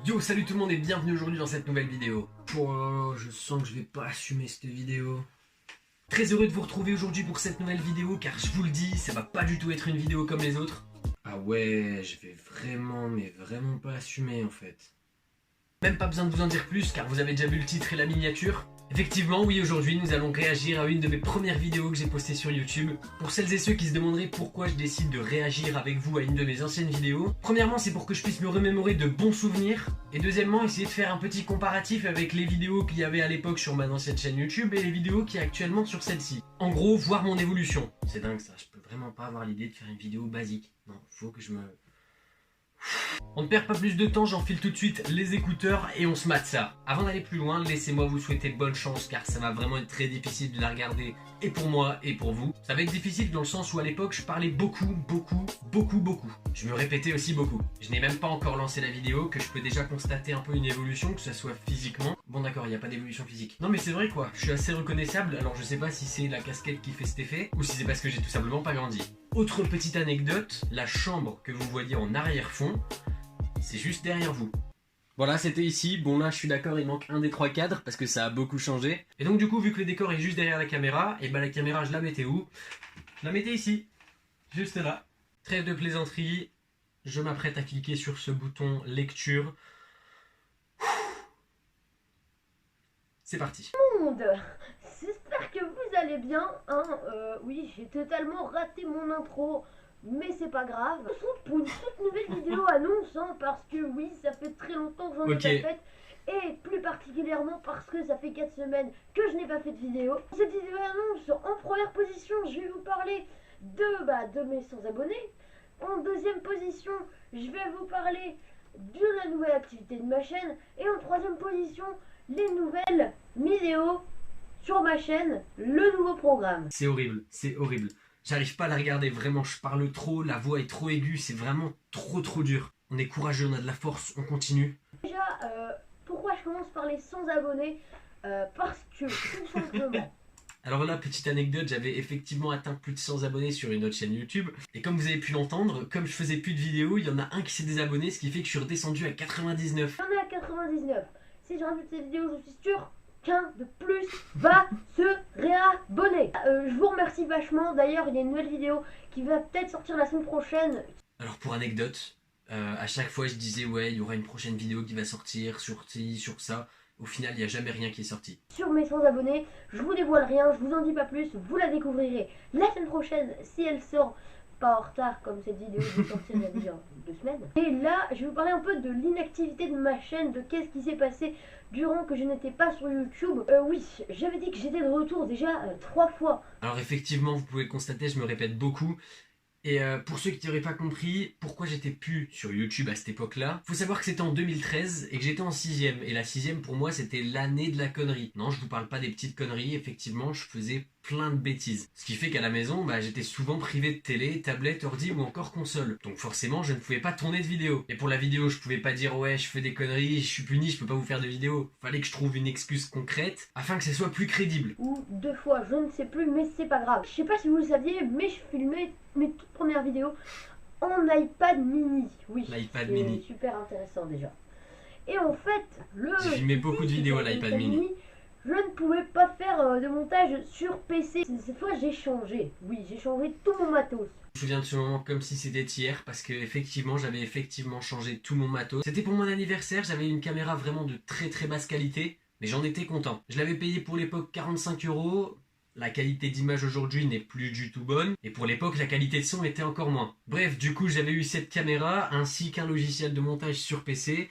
Yo, salut tout le monde et bienvenue aujourd'hui dans cette nouvelle vidéo. Oh, je sens que je vais pas assumer cette vidéo. Très heureux de vous retrouver aujourd'hui pour cette nouvelle vidéo car je vous le dis, ça va pas du tout être une vidéo comme les autres. Ah ouais, je vais vraiment, mais vraiment pas assumer en fait. Même pas besoin de vous en dire plus car vous avez déjà vu le titre et la miniature. Effectivement, oui, aujourd'hui nous allons réagir à une de mes premières vidéos que j'ai postées sur YouTube. Pour celles et ceux qui se demanderaient pourquoi je décide de réagir avec vous à une de mes anciennes vidéos, premièrement c'est pour que je puisse me remémorer de bons souvenirs, et deuxièmement essayer de faire un petit comparatif avec les vidéos qu'il y avait à l'époque sur ma ancienne chaîne YouTube et les vidéos qu'il y a actuellement sur celle-ci. En gros, voir mon évolution. C'est dingue ça, je peux vraiment pas avoir l'idée de faire une vidéo basique. Non, faut que je me... On ne perd pas plus de temps, j'enfile tout de suite les écouteurs et on se mate ça. Avant d'aller plus loin, laissez-moi vous souhaiter bonne chance car ça va vraiment être très difficile de la regarder et pour moi et pour vous. Ça va être difficile dans le sens où à l'époque je parlais beaucoup. Je me répétais aussi beaucoup. Je n'ai même pas encore lancé la vidéo que je peux déjà constater un peu une évolution, que ce soit physiquement. Bon d'accord, il n'y a pas d'évolution physique. Non mais c'est vrai quoi, je suis assez reconnaissable, alors je sais pas si c'est la casquette qui fait cet effet ou si c'est parce que j'ai tout simplement pas grandi. Autre petite anecdote, la chambre que vous voyez en arrière-fond, c'est juste derrière vous. Voilà, c'était ici. Bon là, je suis d'accord, il manque un des trois cadres parce que ça a beaucoup changé. Et donc du coup, vu que le décor est juste derrière la caméra, et bah la caméra, je la mettais où? Je la mettais ici, juste là. Trêve de plaisanterie, je m'apprête à cliquer sur ce bouton lecture. C'est parti. Monde, j'espère que vous allez bien. Oui, j'ai totalement raté mon intro, mais c'est pas grave. On se retrouve pour une toute nouvelle vidéo annonce, parce que oui, ça fait très longtemps que j'en ai pas faite. Et plus particulièrement parce que ça fait 4 semaines que je n'ai pas fait de vidéo. Cette vidéo annonce, en première position, je vais vous parler de mes 100 abonnés. En deuxième position, je vais vous parler de la nouvelle activité de ma chaîne. Et en troisième position, les nouvelles vidéos sur ma chaîne, le nouveau programme. C'est horrible, c'est horrible. J'arrive pas à la regarder, vraiment, je parle trop, la voix est trop aiguë, c'est vraiment trop dur. On est courageux, on a de la force, on continue. Déjà, pourquoi je commence par les 100 abonnés? Parce que, tout simplement... Alors là, petite anecdote, j'avais effectivement atteint plus de 100 abonnés sur une autre chaîne YouTube. Et comme vous avez pu l'entendre, comme je faisais plus de vidéos, il y en a un qui s'est désabonné, ce qui fait que je suis redescendu à 99. J'en ai à 99. Si je rajoute cette vidéo, je suis sûr qu'un de plus va se réabonner. Je vous remercie vachement. D'ailleurs, il y a une nouvelle vidéo qui va peut-être sortir la semaine prochaine. Alors pour anecdote, à chaque fois je disais ouais, il y aura une prochaine vidéo qui va sortir sur ci, sur ça. Au final, il n'y a jamais rien qui est sorti. Sur mes 100 abonnés, je vous dévoile rien, je vous en dis pas plus, vous la découvrirez la semaine prochaine si elle sort pas en retard comme cette vidéo qui sortir il y a déjà 2 semaines. Et là, je vais vous parler un peu de l'inactivité de ma chaîne, de qu'est-ce qui s'est passé durant que je n'étais pas sur YouTube. Oui, j'avais dit que j'étais de retour déjà 3 fois. Alors effectivement, vous pouvez le constater, je me répète beaucoup. Et pour ceux qui n'auraient pas compris pourquoi j'étais plus sur YouTube à cette époque-là, faut savoir que c'était en 2013 et que j'étais en 6ème. Et la 6ème pour moi c'était l'année de la connerie. Non, je vous parle pas des petites conneries, effectivement je faisais plein de bêtises. Ce qui fait qu'à la maison, j'étais souvent privé de télé, tablette, ordi ou encore console. Donc forcément je ne pouvais pas tourner de vidéo. Et pour la vidéo je pouvais pas dire ouais je fais des conneries, je suis puni, je peux pas vous faire de vidéo. Fallait que je trouve une excuse concrète afin que ce soit plus crédible. Ou 2 fois, je ne sais plus, mais c'est pas grave. Je sais pas si vous le saviez, mais je filmais mes toutes premières vidéos en iPad mini. Oui, l'iPad mini. Super intéressant déjà. Et en fait, j'ai filmé beaucoup de vidéos à l'iPad mini. Je ne pouvais pas faire de montage sur PC. Cette fois, j'ai changé. Oui, j'ai changé tout mon matos. Je me souviens de ce moment comme si c'était hier parce que effectivement j'avais changé tout mon matos. C'était pour mon anniversaire, j'avais une caméra vraiment de très basse qualité, mais j'en étais content. Je l'avais payé pour l'époque 45 €. La qualité d'image aujourd'hui n'est plus du tout bonne, et pour l'époque la qualité de son était encore moins. Bref, du coup j'avais eu cette caméra ainsi qu'un logiciel de montage sur PC.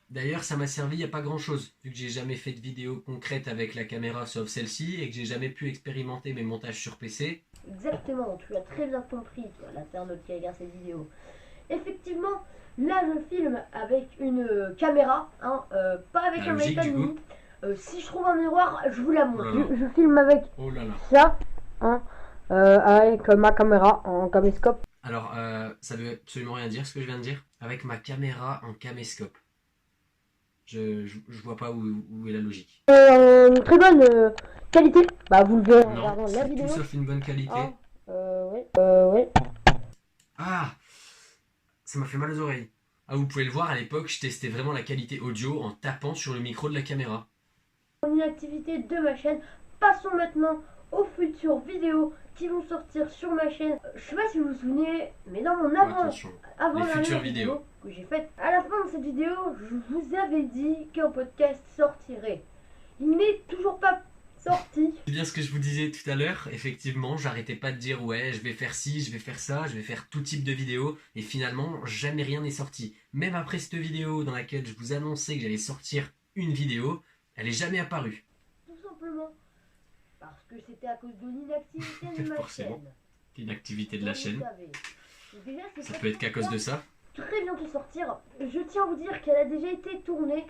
D'ailleurs ça m'a servi à pas grand chose, vu que j'ai jamais fait de vidéo concrète avec la caméra sauf celle-ci, et que j'ai jamais pu expérimenter mes montages sur PC. Exactement, tu as très bien compris, toi, l'internaute qui regarde cette vidéo. Effectivement, là je filme avec une caméra, pas avec un iPad mini. Si je trouve un miroir, je vous la montre. Je filme avec ça, avec ma caméra en caméscope. Alors, ça veut absolument rien dire ce que je viens de dire. Avec ma caméra en caméscope. Je vois pas où est la logique. Une très bonne qualité. Vous le verrez en regardant la vidéo. Tout sauf une bonne qualité. Ouais. Ah, ça m'a fait mal aux oreilles. Ah, vous pouvez le voir, à l'époque, je testais vraiment la qualité audio en tapant sur le micro de la caméra. Une activité de ma chaîne. Passons maintenant aux futures vidéos qui vont sortir sur ma chaîne. Je sais pas si vous vous souvenez, mais dans mon Attention, avant les dernière futures vidéo vidéos. que j'ai faite, à la fin de cette vidéo, je vous avais dit qu'un podcast sortirait. Il n'est toujours pas sorti. C'est bien ce que je vous disais tout à l'heure, effectivement, j'arrêtais pas de dire ouais, je vais faire ci, je vais faire ça, je vais faire tout type de vidéos, et finalement, jamais rien n'est sorti. Même après cette vidéo dans laquelle je vous annonçais que j'allais sortir une vidéo, elle est jamais apparue. Tout simplement parce que c'était à cause de l'inactivité de ma Forcément. chaîne. Une activité de la Vous chaîne, savez. Et déjà, ça peut être qu'à cause de ça. très bientôt sortir. Je tiens à vous dire qu'elle a déjà été tournée,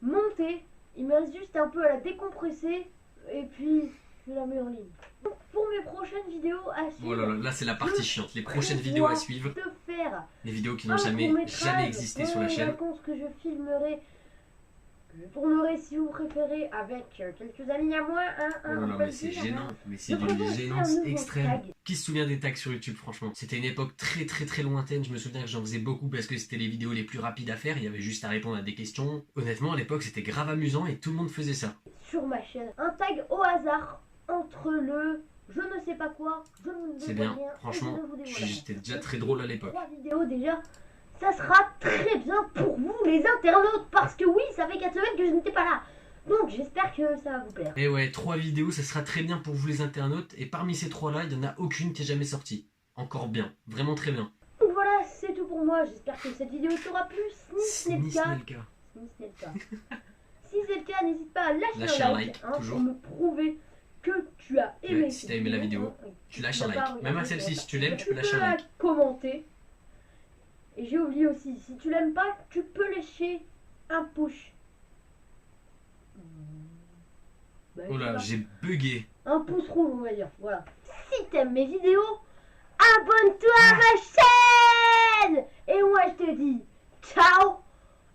montée. Il me reste juste un peu à la décompresser et puis je la mets en ligne. Donc, pour mes prochaines vidéos à suivre, Oh là là, là c'est la partie chiante, les prochaines vidéos à suivre, de faire les vidéos qui n'ont un jamais court-métrage existé sur la pendant les chaîne. vacances que je filmerai, que je tournerai si vous préférez avec quelques amis à moi. Oh là là, mais c'est gênant, mais c'est d'une gênance extrême. Qui se souvient des tags sur YouTube, franchement? C'était une époque très lointaine, je me souviens que j'en faisais beaucoup parce que c'était les vidéos les plus rapides à faire, il y avait juste à répondre à des questions. Honnêtement, à l'époque, c'était grave amusant et tout le monde faisait ça. Sur ma chaîne, un tag au hasard entre le je ne sais pas quoi, je ne vous C'est dévoile bien, rien, et franchement, je ne vous dévoile rien. j'étais déjà très drôle à l'époque. 3 vidéos déjà, ça sera très bien pour vous les internautes parce que oui, ça fait 4 semaines que je n'étais pas là. Donc j'espère que ça va vous plaire. Et ouais, 3 vidéos, ça sera très bien pour vous les internautes, et parmi ces 3-là, il n'y en a aucune qui est jamais sortie. Encore bien, vraiment très bien. Donc voilà, c'est tout pour moi. J'espère que cette vidéo t'aura plu. Si ce n'est le cas, si c'est le cas, n'hésite pas à lâcher un like toujours. pour me prouver que tu as aimé. Ouais, si t'as aimé la vidéo, tu lâches un like. Même à celle-ci, si tu l'aimes, tu peux lâcher un like. Commenter. Et j'ai oublié aussi, si tu l'aimes pas, tu peux lâcher un push. Bah, Oh là, j'ai bugué. un pouce rouge, on va dire. Voilà. Si t'aimes mes vidéos, abonne-toi à ma chaîne. Et moi, je te dis ciao.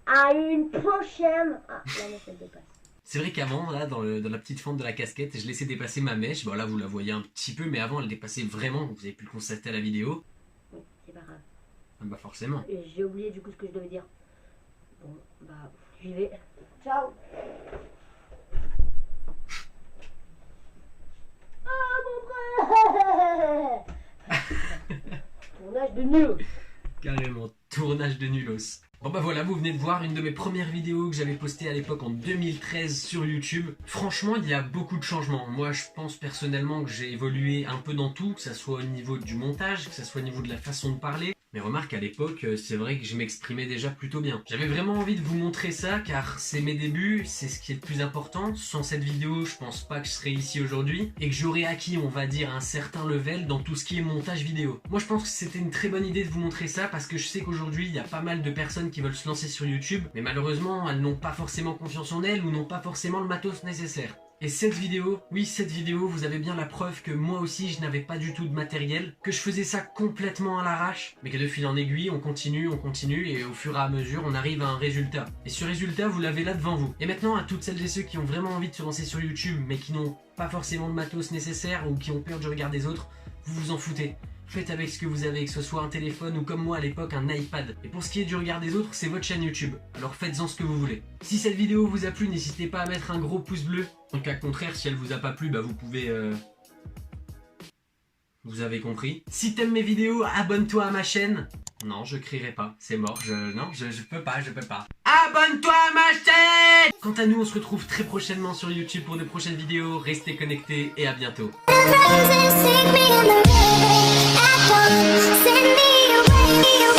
À une prochaine. Ah, la mèche, elle dépasse. C'est vrai qu'avant, là, dans la petite fente de la casquette, je laissais dépasser ma mèche. Bon, là, vous la voyez un petit peu, mais avant, elle dépassait vraiment. Vous avez pu le constater à la vidéo. Oui, c'est pas grave. Ah bah forcément. Et j'ai oublié du coup ce que je devais dire. Bon, bah, j'y vais. Ciao. Ah, mon frère. Tournage de nul. Carrément, tournage de nulos. Bon bah voilà, vous venez de voir une de mes premières vidéos que j'avais postée à l'époque en 2013 sur YouTube. Franchement, il y a beaucoup de changements. Moi, je pense personnellement que j'ai évolué un peu dans tout, que ça soit au niveau du montage, que ça soit au niveau de la façon de parler. Mais remarque, à l'époque, c'est vrai que je m'exprimais déjà plutôt bien. J'avais vraiment envie de vous montrer ça, car c'est mes débuts, c'est ce qui est le plus important. Sans cette vidéo, je pense pas que je serais ici aujourd'hui, et que j'aurais acquis, on va dire, un certain level dans tout ce qui est montage vidéo. Moi, je pense que c'était une très bonne idée de vous montrer ça, parce que je sais qu'aujourd'hui, il y a pas mal de personnes qui veulent se lancer sur YouTube, mais malheureusement, elles n'ont pas forcément confiance en elles, ou n'ont pas forcément le matos nécessaire. Et cette vidéo, oui cette vidéo, vous avez bien la preuve que moi aussi je n'avais pas du tout de matériel, que je faisais ça complètement à l'arrache, mais que de fil en aiguille on continue, et au fur et à mesure on arrive à un résultat. Et ce résultat vous l'avez là devant vous. Et maintenant à toutes celles et ceux qui ont vraiment envie de se lancer sur YouTube, mais qui n'ont pas forcément le matos nécessaire ou qui ont peur du regard des autres, vous vous en foutez. Faites avec ce que vous avez, que ce soit un téléphone ou comme moi à l'époque un iPad. Et pour ce qui est du regard des autres, c'est votre chaîne YouTube. Alors faites-en ce que vous voulez. Si cette vidéo vous a plu, n'hésitez pas à mettre un gros pouce bleu. En cas contraire, si elle vous a pas plu, bah vous pouvez... Vous avez compris. Si t'aimes mes vidéos, abonne-toi à ma chaîne. Non, je crierai pas, c'est mort, non, je peux pas. Abonne-toi à ma chaîne! Quant à nous, on se retrouve très prochainement sur YouTube pour de prochaines vidéos. Restez connectés et à bientôt. Send me away.